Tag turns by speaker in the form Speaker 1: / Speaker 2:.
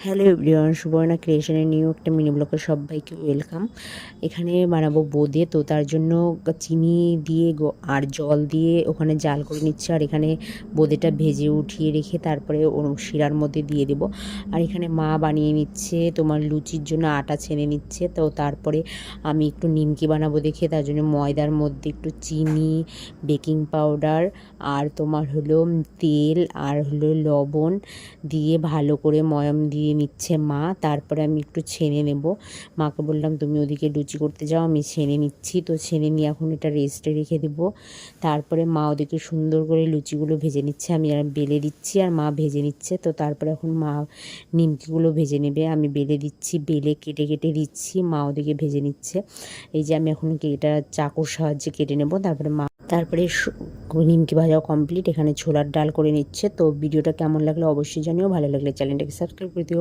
Speaker 1: Hello everyone, Suborna ক্রিয়েশনের new একটা mini ব্লগে সবাইকে ওয়েলকাম। এখানে বানাবো বোঁদে, তো তার জন্য চিনি দিয়ে আর জল দিয়ে ওখানে জাল করে নিচ্ছে। আর এখানে বোঁদেটা ভেজে উঠিয়ে রেখে তারপরে ওর শিরার মধ্যে দিয়ে দেবো। আর এখানে মা বানিয়ে নিচ্ছে তোমার লুচির জন্য আটা ছেনে নিচ্ছে। তো তারপরে আমি একটু নিমকি বানাবো দেখে তার জন্য ময়দার মধ্যে একটু চিনি, বেকিং পাউডার আর তোমার হলো তেল আর হলো লবণ দিয়ে ভালো করে ময়াম দিয়ে নিচ্ছে মা। তারপরে আমি একটু ছেনে নেব। মাকে বললাম তুমি ওদিকে লুচি করতে যাও, আমি ছেনে নিচ্ছি। তো ছেনে নিয়ে এখন এটা রেস্টে রেখে দেব। তারপরে মা ওদিকে সুন্দর করে লুচিগুলো ভেজে নিচ্ছে, আমি আর বেলে দিচ্ছি আর মা ভেজে নিচ্ছে। তো তারপরে এখন মা নিমকিগুলো ভেজে নেবে, আমি বেলে দিচ্ছি, বেলে কেটে কেটে দিচ্ছি, মা ওদিকে ভেজে নিচ্ছে। এই যে আমি এখন এটা চাকুর সাহায্যে কেটে নেব। তারপরে নিমকি ভাজাও কমপ্লিট। এখানে ছোলার ডাল করে নিচ্ছে। তো ভিডিওটা কেমন লাগলো অবশ্যই জানিও, ভালো লাগলে চ্যানেলটাকে সাবস্ক্রাইব করে দিও।